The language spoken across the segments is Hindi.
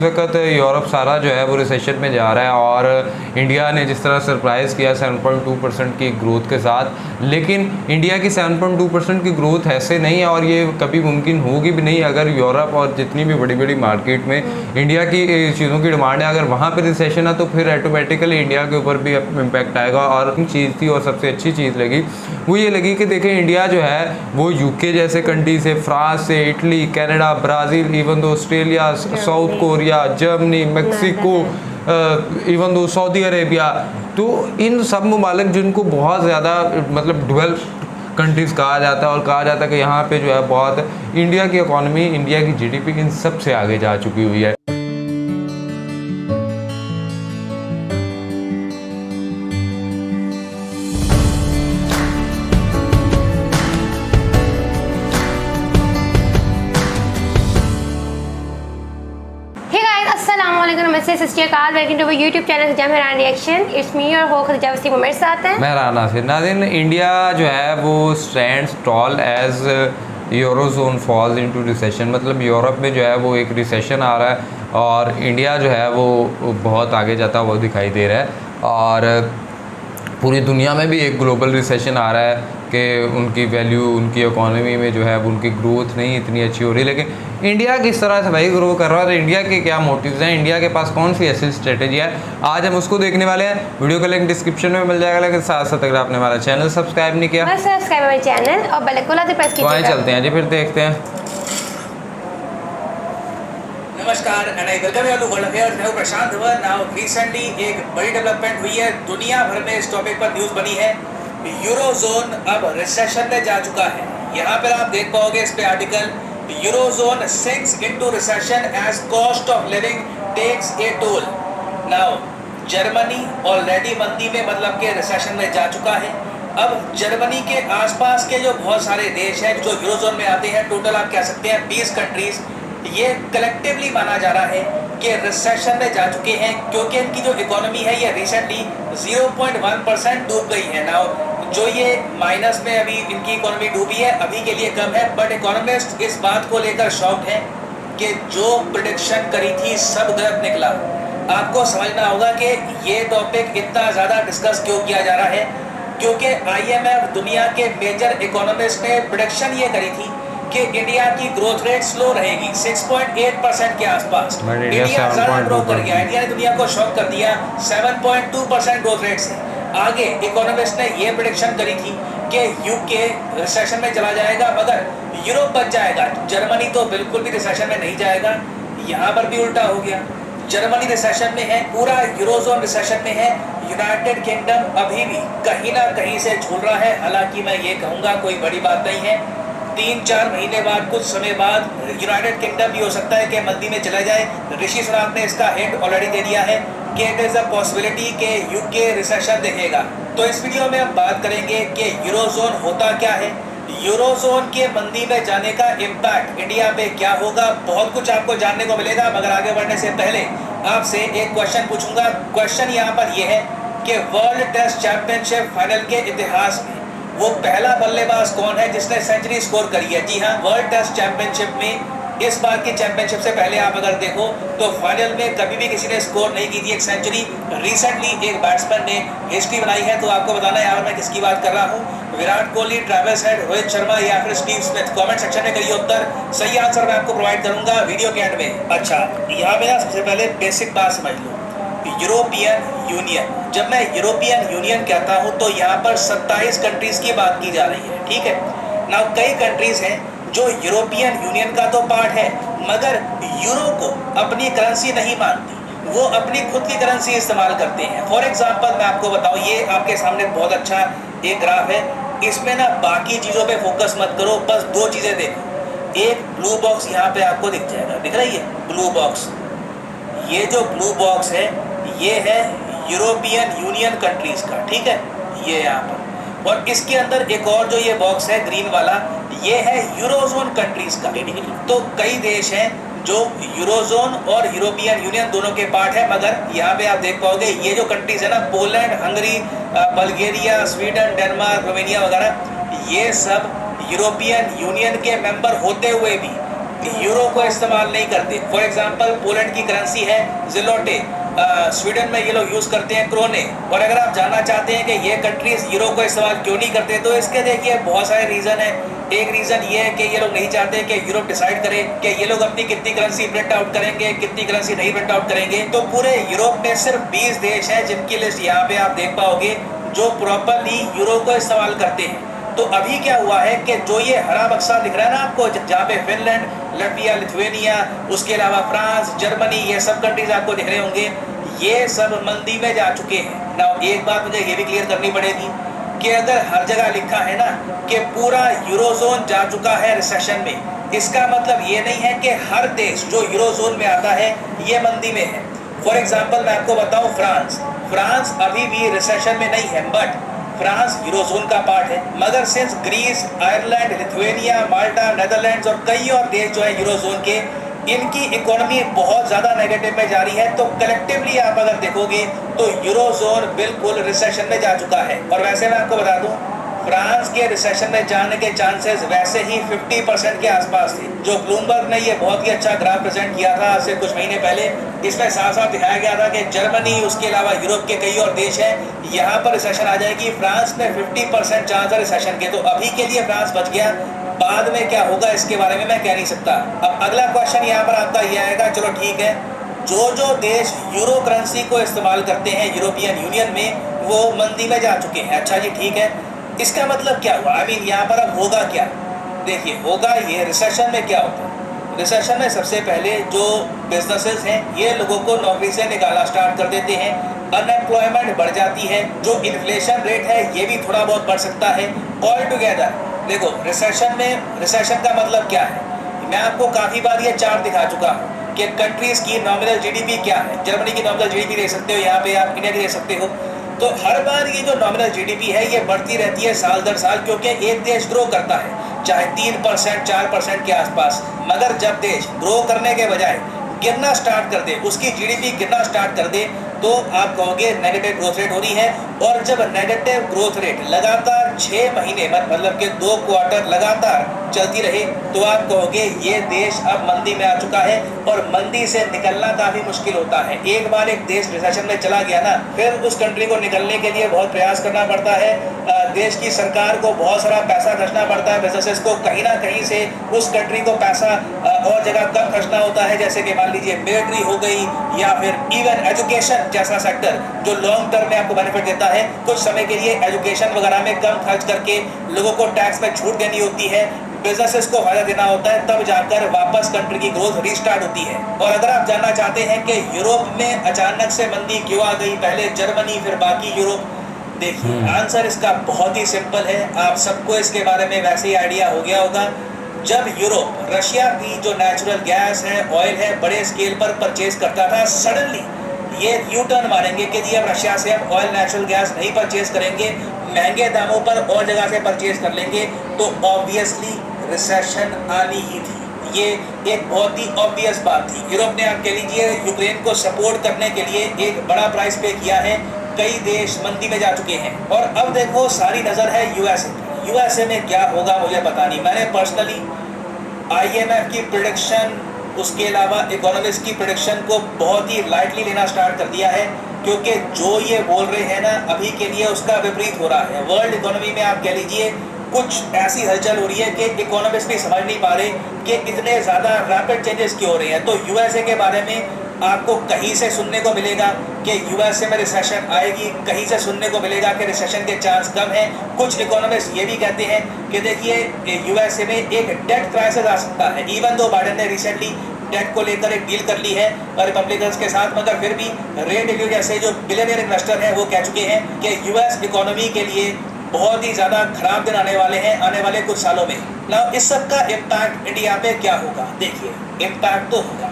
वक्त यूरोप सारा जो है वो रिसेशन में जा रहा है और इंडिया ने जिस तरह सरप्राइज़ किया 7.2% की ग्रोथ के साथ, लेकिन इंडिया की 7.2% की ग्रोथ ऐसे नहीं है और ये कभी मुमकिन होगी भी नहीं अगर यूरोप और जितनी भी बड़ी बड़ी मार्केट में इंडिया की चीज़ों की डिमांड है, अगर वहाँ पर रिसेशन है तो फिर ऑटोमेटिकली इंडिया के ऊपर भी इम्पैक्ट आएगा। और चीज़ थी और सबसे अच्छी चीज़ लगी वो ये लगी कि देखें इंडिया जो है वो यूके जैसे कंट्री से, फ्रांस से, Italy, Canada, Brazil, even though Australia, south Korea, Germany, Mexico, even though Saudi Arabia, तो इन सब ममालिक जिनको बहुत ज़्यादा मतलब डेवलप कंट्रीज़ कहा जाता है और कहा जाता है कि यहाँ पे जो है बहुत इंडिया की इकॉनमी, इंडिया की जीडीपी इन सब से आगे जा चुकी हुई है। नमस्ते सस्काल, welcome to YouTube channel Jamharan reaction. It's me और हो खदीजा वसीम मेरे साथ हैं। मैं राना से नाज़रीन, इंडिया जो है वो stands tall as eurozone falls into recession, मतलब यूरोप में जो है वो एक रिसेशन आ रहा है और इंडिया जो है वो बहुत आगे जाता हुआ दिखाई दे रहा है और पूरी दुनिया में भी एक ग्लोबल रिसेशन आ रहा है कि उनकी वैल्यू, उनकी इकोनॉमी में जो है उनकी ग्रोथ नहीं इतनी अच्छी हो रही, लेकिन इंडिया किस तरह से भाई ग्रो कर रहा है, तो इंडिया के क्या मोटिव्स हैं, इंडिया के पास कौन सी ऐसी स्ट्रेटेजी है, आज हम उसको देखने वाले हैं। वीडियो का लिंक डिस्क्रिप्शन में मिल जाएगा, लेकिन साथ साथ अगर आपने हमारा चैनल सब्सक्राइब नहीं किया सब्सक्राइब हमारे चैनल और बेल आइकन को प्रेस कीजिए। चलते हैं जी, फिर देखते हैं। नमस्कार and I welcome you to world affairs. मैं प्रशांत धवन। नाउ रिसेंटली एक बड़ी डेवलपमेंट हुई है, दुनिया भर में इस टॉपिक पर न्यूज़ बनी है। यूरोजोन अब रिसेशन में जा चुका है। यहाँ पर आप देख पाओगे इस पे article, eurozone sinks into recession as cost of living takes a toll. Now Germany already मंदी में मतलब के रिसेशन में जा चुका है। अब जर्मनी के आसपास के जो बहुत सारे देश हैं जो यूरोजोन में आते हैं, टोटल आप कह सकते हैं 20 कंट्रीज, ये कलेक्टिवली माना जा रहा है कि रिसेशन में जा चुके हैं क्योंकि इनकी जो इकोनॉमी है ये रिसेंटली 0.1% डूब गई है। नाउ जो ये माइनस में अभी इनकी इकोनॉमी डूबी है, अभी के लिए कम है, बट इकोनॉमिस्ट इस बात को लेकर शॉक्ड है कि जो प्रेडिक्शन करी थी सब गलत निकला। आपको समझना होगा कि ये टॉपिक इतना ज़्यादा डिस्कस क्यों किया जा रहा है, क्योंकि IMF दुनिया के मेजर इकोनॉमिस्ट ने प्रेडिक्शन ये करी थी कि इंडिया की ग्रोथ रेट स्लो रहेगी 6.8% के आसपास। इंडिया ज़्यादा ग्रो कर गया, इंडिया ने दुनिया को शॉक कर दिया 7.2% ग्रोथ रेट से। आगे इकोनॉमिस्ट ने ये प्रेडिक्शन करी थी कि यूके रिसेशन में चला जाएगा मगर यूरोप बच जाएगा, जर्मनी तो बिल्कुल भी रिसेशन में नहीं जाएगा। यहाँ पर भी उल्टा हो गया, जर्मनी रिसेशन में है, पूरा यूरोजोन रिसेशन में है, यूनाइटेड किंगडम अभी भी कहीं ना कहीं से झूल रहा है। हालांकि मैं ये कहूँगा कोई बड़ी बात नहीं है, 3-4 महीने बाद, कुछ समय बाद यूनाइटेड किंगडम भी हो सकता है कि मंदी में चला जाए। ऋषि सुनाक ने इसका हिंट ऑलरेडी दे दिया है कि इट इज़ अ पॉसिबिलिटी कि यूके रिसेशन देखेगा। तो इस वीडियो में हम बात करेंगे कि यूरोजोन होता क्या है, यूरोजोन के मंदी में जाने का इम्पैक्ट इंडिया पे क्या होगा, बहुत कुछ आपको जानने को मिलेगा। मगर आगे बढ़ने से पहले आपसे एक क्वेश्चन पूछूंगा। क्वेश्चन यहाँ पर यह है कि वर्ल्ड टेस्ट चैंपियनशिप फाइनल के इतिहास में वो पहला बल्लेबाज कौन है जिसने सेंचुरी स्कोर करी है। जी हाँ, वर्ल्ड टेस्ट चैंपियनशिप में इस बार की चैंपियनशिप से पहले आप अगर देखो तो फाइनल में कभी भी किसी ने स्कोर नहीं की थी एक सेंचुरी। रिसेंटली एक बैट्समैन ने हिस्ट्री बनाई है, तो आपको बताना है यार मैं किसकी बात कर रहा हूँ। विराट कोहली, ट्रेविस हेड, रोहित शर्मा या फिर स्टीव स्मिथ। कमेंट सेक्शन में करिए उत्तर, सही आंसर मैं आपको प्रोवाइड करूंगा वीडियो के एंड में। अच्छा, यहाँ पे ना सबसे पहले बेसिक बात समझ लो, यूरोपियन यूनियन। जब मैं यूरोपियन यूनियन कहता हूं तो यहाँ पर 27 कंट्रीज की बात की जा रही है, ठीक है ना। कई कंट्रीज हैं जो यूरोपियन यूनियन का तो पार्ट है मगर यूरो को अपनी करेंसी नहीं मानती, वो अपनी खुद की करेंसी इस्तेमाल करते हैं। फॉर एग्जांपल मैं आपको बताऊं, ये आपके सामने बहुत अच्छा एक ग्राफ है, इसमें ना बाकी चीज़ों पे फोकस मत करो, बस 2 चीज़ें देखो। एक ब्लू बॉक्स यहाँ पे आपको दिख जाएगा, दिख रही है ब्लू बॉक्स, ये जो ब्लू बॉक्स है ये है यूरोपियन यूनियन कंट्रीज का, ठीक है, ये यहाँ पर। और इसके अंदर एक और जो ये बॉक्स है ग्रीन वाला, ये है यूरोजोन कंट्रीज का। तो कई देश हैं जो यूरोजोन और यूरोपियन यूनियन दोनों के पार्ट है, मगर यहाँ पे आप देख पाओगे ये जो कंट्रीज है ना, Poland, Hungary, Bulgaria, Sweden, Denmark, Romania वगैरह, ये सब यूरोपियन यूनियन के मेंबर होते हुए भी यूरो को इस्तेमाल नहीं करते। फॉर एग्जांपल पोलैंड की करेंसी है ज़िलोटे, स्वीडन में ये लोग यूज़ करते हैं क्रोने। और अगर आप जानना चाहते हैं कि ये कंट्रीज यूरो को इस्तेमाल क्यों नहीं करते, तो इसके देखिए बहुत सारे रीज़न है। एक रीज़न ये है कि ये लोग नहीं चाहते कि यूरोप डिसाइड करे कि ये लोग अपनी कितनी करेंसी प्रिंट आउट करेंगे, कितनी करेंसी नहीं प्रिंट आउट करेंगे। तो पूरे यूरोप में सिर्फ 20 देश हैं जिनकी लिस्ट यहाँ पे आप देख पाओगे जो प्रॉपरली यूरो को इस्तेमाल करते हैं। तो अभी क्या हुआ है कि जो ये हरा बक्सा दिख रहा है ना आपको, जहाँ पे फिनलैंड, लटविया, लिथुआनिया, उसके अलावा फ्रांस, जर्मनी, ये सब कंट्रीज आपको दिख रहे होंगे, ये सब मंदी में जा चुके हैं ना। एक बात मुझे ये भी क्लियर करनी पड़ेगी कि अगर हर जगह लिखा है ना कि पूरा यूरोजोन जा चुका है रिसेशन में, इसका मतलब ये नहीं है कि हर देश जो यूरोजोन में आता है ये मंदी में है। फॉर एग्जाम्पल मैं आपको बताऊं, फ्रांस अभी भी रिसेशन में नहीं है, बट फ्रांस यूरोजोन का पार्ट है। मगर सिंस ग्रीस, आयरलैंड, लिथुआनिया, माल्टा, नेदरलैंड्स और कई और देश जो है यूरोजोन के, इनकी इकोनॉमी बहुत ज़्यादा नेगेटिव में जा रही है। तो कलेक्टिवली आप अगर देखोगे तो यूरोजोन बिल्कुल रिसेशन में जा चुका है। और वैसे मैं आपको बता दूं, फ्रांस के रिसेशन में जाने के चांसेस वैसे ही 50% के आसपास थे। जो ब्लूमबर्ग ने ये बहुत ही अच्छा ग्राफ प्रेजेंट किया था आज से कुछ महीने पहले, इसमें साफ साफ दिखाया गया था कि जर्मनी, उसके अलावा यूरोप के कई और देश हैं, यहाँ पर रिसेशन आ जाएगी। फ्रांस में 50% चांस है रिसेशन के। तो अभी के लिए फ्रांस बच गया, बाद में क्या होगा इसके बारे में मैं कह नहीं सकता। अब अगला क्वेश्चन यहाँ पर आपका ये आएगा, चलो ठीक है, जो देश यूरो करेंसी को इस्तेमाल करते हैं यूरोपियन यूनियन में, वो मंदी में जा चुके हैं। अच्छा जी ठीक है, इसका मतलब क्या हुआ? आई मीन यहाँ पर अब होगा क्या? देखिए होगा ये, रिसेशन में क्या होता है? रिसेशन में सबसे पहले जो बिजनेसेस हैं ये लोगों को नौकरी से निकालना स्टार्ट कर देते हैं, अनएम्प्लॉयमेंट बढ़ जाती है, जो इन्फ्लेशन रेट है ये भी थोड़ा बहुत बढ़ सकता है। ऑल टुगेदर देखो रिसेशन का मतलब क्या है, मैं आपको काफ़ी बार ये चार्ट दिखा चुका हूँ कि कंट्रीज की नॉमिनल जीडीपी क्या है। जर्मनी की नॉमिनल जीडीपी देख सकते हो, यहाँ पे आप इंडिया की देख सकते हो। तो हर बार ये जो नॉमिनल जीडीपी है ये बढ़ती रहती है साल दर साल, क्योंकि एक देश ग्रो करता है चाहे 3% 4% के आसपास। मगर जब देश ग्रो करने के बजाय गिरना स्टार्ट कर दे, उसकी जीडीपी गिरना स्टार्ट कर दे, तो आप कहोगे नेगेटिव ग्रोथ रेट हो रही है। और जब नेगेटिव ग्रोथ रेट लगातार 6 महीने मतलब कि 2 क्वार्टर लगातार चलती रहे, तो आप कहोगे ये देश अब मंदी में आ चुका है। और मंदी से निकलना काफ़ी मुश्किल होता है। एक बार एक देश रिसेशन में चला गया ना, फिर उस कंट्री को निकलने के लिए बहुत प्रयास करना पड़ता है। देश की सरकार को बहुत सारा पैसा खर्चना पड़ता है, बिजनेसेस को कहीं ना कहीं से उस कंट्री को पैसा और जगह कम खर्चना होता है। जैसे कि मान लीजिए मिलिट्री हो गई, या फिर इवन एजुकेशन जैसा सेक्टर जो लॉन्ग टर्म में आपको बेनिफिट देता है। कुछ समय के लिए एजुकेशन वगैरह में कम खर्च करके लोगों को टैक्स में छूट देनी होती है, बिजनेसेस को फायदा देना होता है, तब जाकर वापस कंट्री की ग्रोथ रीस्टार्ट होती है। और अगर आप जानना चाहते हैं कि यूरोप में अचानक से मंदी क्यों आ गई, पहले जर्मनी फिर बाकी यूरोप, देखिए आंसर इसका बहुत ही सिंपल है। आप सबको इसके बारे में वैसे ही आइडिया हो गया होगा। जब यूरोप रशिया की जो नेचुरल गैस है, ऑयल है, बड़े स्केल पर परचेज करता था, सडनली ये यू टर्न मारेंगे कि जी अब रशिया से अब ऑयल नेचुरल गैस नहीं परचेज करेंगे, महंगे दामों पर और जगह से परचेज कर लेंगे, तो ऑब्वियसली रिसेशन आनी ही थी। ये एक बहुत ही ऑब्वियस बात थी। यूरोप ने आप कह लीजिए यूक्रेन को सपोर्ट करने के लिए एक बड़ा प्राइस पे किया है। कई देश मंदी में जा चुके हैं। और अब देखो सारी नज़र है यूएसए में क्या होगा मुझे पता नहीं। मैंने पर्सनली IMF की प्रेडिक्शन, उसके अलावा इकोनॉमिस्ट की प्रेडिक्शन को बहुत ही लाइटली लेना स्टार्ट कर दिया है, क्योंकि जो ये बोल रहे हैं ना अभी के लिए उसका विपरीत हो रहा है। वर्ल्ड इकोनॉमी में आप कह लीजिए कुछ ऐसी हलचल हो रही है कि इकोनॉमिस्ट भी समझ नहीं पा रहे कि इतने ज़्यादा रैपिड चेंजेस क्यों हो रहे हैं। तो यूएसए के बारे में आपको कहीं से सुनने को मिलेगा कि यूएसए में रिसेशन आएगी, कहीं से सुनने को मिलेगा कि रिसेशन के चांस कम हैं। कुछ इकोनॉमिस्ट ये भी कहते हैं कि देखिए यूएसए में एक डेट क्राइसिस आ सकता है। इवन दो बाइडेन ने रिसेंटली डेट को लेकर एक डील कर ली है रिपब्लिकन्स के साथ, मगर फिर भी रे डेलियो जैसे जो बिलियनियर इन्वेस्टर हैं वो कह चुके हैं कि यूएस इकोनॉमी के लिए बहुत ही ज़्यादा खराब दिन आने वाले हैं आने वाले कुछ सालों में। ना इस सब का इम्पैक्ट इंडिया पे क्या होगा? देखिए इम्पैक्ट तो होगा।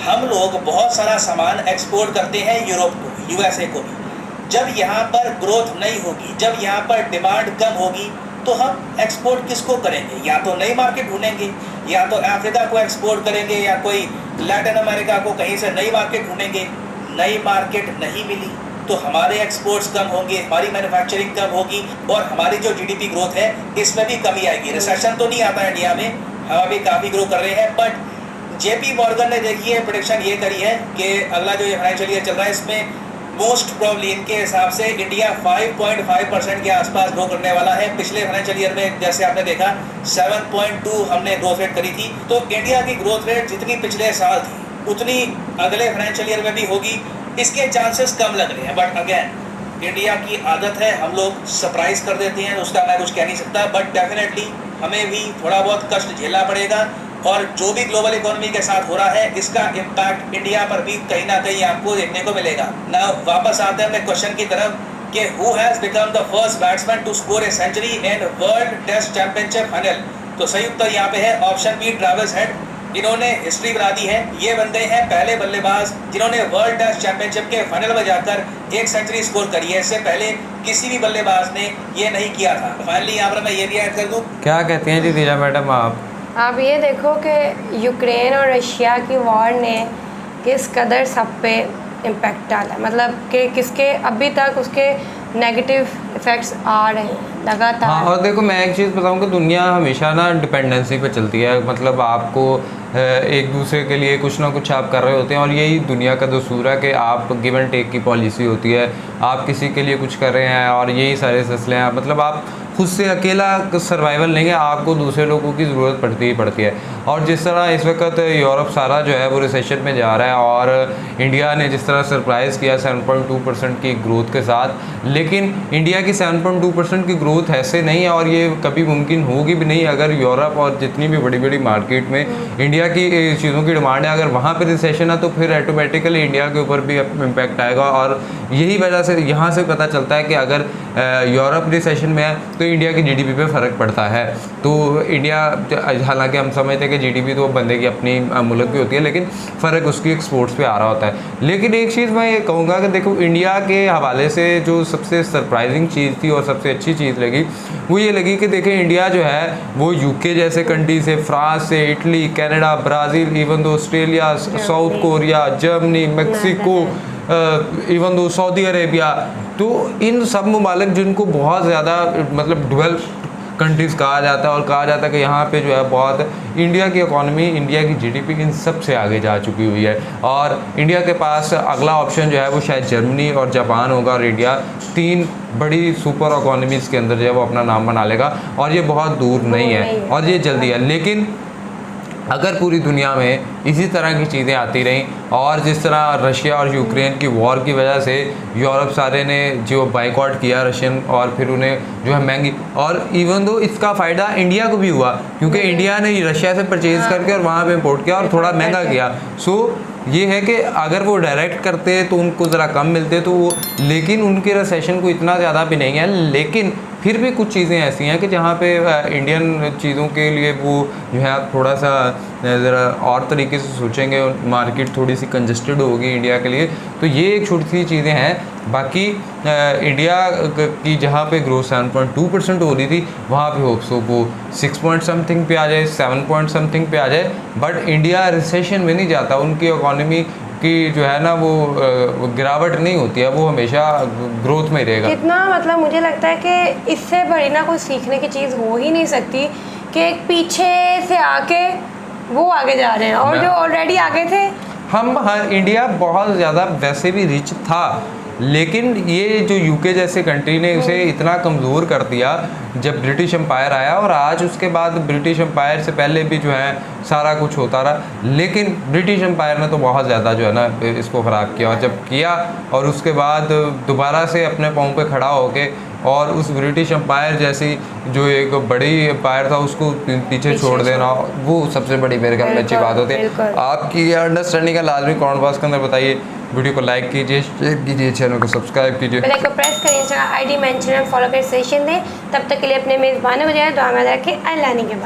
हम लोग बहुत सारा सामान एक्सपोर्ट करते हैं यूरोप को, यूएसए को भी। जब यहाँ पर ग्रोथ नहीं होगी, जब यहाँ पर डिमांड कम होगी, तो हम एक्सपोर्ट किसको करेंगे? या तो नई मार्केट ढूंढेंगे, या तो अफ्रीका को एक्सपोर्ट करेंगे, या कोई लैटिन अमेरिका को कहीं से नई मार्केट ढूंढेंगे। नई मार्केट नहीं मिली तो हमारे एक्सपोर्ट्स कम होंगे, हमारी मैन्युफैक्चरिंग कम होगी, और हमारी जो जीडीपी ग्रोथ है इसमें भी कमी आएगी। रिसेशन तो नहीं आता इंडिया में, हम अभी काफ़ी ग्रो कर रहे हैं, बट जेपी मॉर्गन ने देखिए प्रेडिक्शन ये करी है कि अगला जो ये फाइनेंशियल ईयर चल रहा है इसमें मोस्ट प्रोबेबली इनके हिसाब से इंडिया 5.5% के आसपास ग्रो करने वाला है। पिछले फाइनेंशियल ईयर में जैसे आपने देखा 7.2 हमने ग्रोथ रेट करी थी, तो इंडिया की ग्रोथ रेट जितनी पिछले साल थी उतनी अगले फाइनेंशियल ईयर में भी होगी, इसके चांसेस कम लग रहे हैं। बट अगेन इंडिया की आदत है, हम लोग सरप्राइज कर देते हैं, उसका मैं कुछ कह नहीं सकता, बट डेफिनेटली हमें भी थोड़ा बहुत कष्ट झेलना पड़ेगा और जो भी ग्लोबल इकोनॉमी के साथ हो रहा है इसका इम्पैक्ट इंडिया पर भी कहीं ना कहीं आपको देखने को मिलेगा। ना वापस आते हैं अपने क्वेश्चन की तरफ कि who has become the first batsman to score a century in world test championship final. तो सही उत्तर यहाँ पे है ऑप्शन बी, ट्रेविस हेड। इन्होंने हिस्ट्री बना दी है, ये बंदे हैं पहले बल्लेबाज जिन्होंने वर्ल्ड टेस्ट चैंपियनशिप के फाइनल में जाकर एक सेंचुरी स्कोर करी है। इससे पहले किसी भी बल्लेबाज ने ये नहीं किया था। फाइनली यहाँ पर मैं ये भी ऐड कर दूँ, क्या कहती हैं जी दिया मैडम आप ये देखो कि यूक्रेन और रशिया की वॉर ने किस कदर सब पे इम्पैक्ट डाला, मतलब कि किसके अभी तक उसके नेगेटिव इफ़ेक्ट्स आ रहे हैं लगातार। हाँ, और देखो मैं एक चीज़ बताऊँ कि दुनिया हमेशा ना डिपेंडेंसी पे चलती है, मतलब आपको एक दूसरे के लिए कुछ ना कुछ आप कर रहे होते हैं और यही दुनिया का दस्तूर है कि आप गिव एंड टेक की पॉलिसी होती है, आप किसी के लिए कुछ कर रहे हैं और यही सारे सिलसिले हैं। मतलब आप खुद से अकेला सर्वाइवल नहीं है, आपको दूसरे लोगों की ज़रूरत पड़ती ही पड़ती है। और जिस तरह इस वक्त यूरोप सारा जो है वो रिसेशन में जा रहा है और इंडिया ने जिस तरह सरप्राइज़ किया 7.2% की ग्रोथ के साथ, लेकिन इंडिया की 7.2% की ग्रोथ ऐसे नहीं है और ये कभी मुमकिन होगी भी नहीं अगर यूरोप और जितनी भी बड़ी बड़ी मार्केट में इंडिया की चीज़ों की डिमांड है, अगर वहाँ पर रिसेशन है तो फिर ऑटोमेटिकली इंडिया के ऊपर भी इम्पैक्ट आएगा। और यही वजह से यहाँ से पता चलता है कि अगर यूरोप रिसेशन में है तो इंडिया की जीडीपी पे फ़र्क पड़ता है। तो इंडिया, हालांकि हम समझते हैं कि जीडीपी तो बंदे की अपनी मुल्क की होती है, लेकिन फ़र्क उसकी एक्सपोर्ट्स पे आ रहा होता है। लेकिन एक चीज़ मैं ये कहूँगा कि देखो इंडिया के हवाले से जो सबसे सरप्राइजिंग चीज़ थी और सबसे अच्छी चीज़ लगी वो ये लगी कि देखें इंडिया जो है वो यूके जैसे कंट्री से, फ्रांस से, Italy, Canada, Brazil, even though Australia, south Korea, Germany, Mexico, even though Saudi Arabia, तो इन सब ममालिक जिनको बहुत ज़्यादा मतलब डेवलप्ड कंट्रीज़ कहा जाता है और कहा जाता है कि यहाँ पे जो है बहुत इंडिया की इकॉनमी, इंडिया की जीडीपी इन सब से आगे जा चुकी हुई है। और इंडिया के पास अगला ऑप्शन जो है वो शायद जर्मनी और जापान होगा और इंडिया 3 बड़ी सुपर इकॉनमीज़ के अंदर जो है वो अपना नाम बना लेगा और ये बहुत दूर नहीं है और ये जल्दी है। लेकिन अगर पूरी दुनिया में इसी तरह की चीज़ें आती रहीं और जिस तरह रशिया और यूक्रेन की वॉर की वजह से यूरोप सारे ने जो बाइकआउट किया रशियन और फिर उन्हें जो है महंगी, और इवन दो इसका फ़ायदा इंडिया को भी हुआ क्योंकि इंडिया ने रशिया से परचेज़ करके और वहाँ पे इंपोर्ट किया और थोड़ा महंगा किया। सो ये है कि अगर वो डायरेक्ट करते तो उनको ज़रा कम मिलते तो वो, लेकिन उनके रिसेशन को इतना ज़्यादा भी नहीं है। लेकिन फिर भी कुछ चीज़ें ऐसी हैं कि जहाँ पे इंडियन चीज़ों के लिए वो जो है आप थोड़ा सा ज़रा और तरीके से सोचेंगे, मार्केट थोड़ी सी कंजस्टेड होगी इंडिया के लिए। तो ये एक छोटी सी चीज़ें हैं। बाकी इंडिया की जहाँ पे ग्रोथ 7.2% हो रही थी वहाँ पे होप्स हो वो 6 पॉइंट समथिंग पे आ जाए, 7 पॉइंट समथिंग पे आ जाए, बट इंडिया रिसेशन में नहीं जाता। उनकी इकॉनमी की जो है ना वो गिरावट नहीं होती है, वो हमेशा ग्रोथ में रहेगा। कितना मतलब मुझे लगता है कि इससे बड़ी ना कोई सीखने की चीज़ हो ही नहीं सकती कि एक पीछे से आके वो आगे जा रहे हैं और जो ऑलरेडी आगे थे हम। हाँ, इंडिया बहुत ज़्यादा वैसे भी रिच था, लेकिन ये जो यूके जैसे कंट्री ने उसे इतना कमज़ोर कर दिया जब ब्रिटिश एम्पायर आया, और आज उसके बाद ब्रिटिश एम्पायर से पहले भी जो है सारा कुछ होता रहा, लेकिन ब्रिटिश एम्पायर ने तो बहुत ज़्यादा जो है ना इसको ख़राब किया। और जब किया और उसके बाद दोबारा से अपने पाँव पे खड़ा होके और उस ब्रिटिश एम्पायर जैसी जो एक बड़ी एम्पायर था उसको पीछे छोड़ देना, वो सबसे बड़ी मेरे ख्याल में अच्छी बात होती है। आपकी अंडरस्टैंडिंग का लाजमी कमेंट बॉक्स के अंदर बताइए। वीडियो को लाइक कीजिए, शेयर कीजिए, चैनल को सब्सक्राइब कीजिए, बेल आइकन को प्रेस करिए, इंस्टाग्राम आईडी मेंशन और फॉलो कर सेशन दें। तब तक के लिए अपने मेज़बानों को जो है दुआ में रखें। अल्लाह के बाद।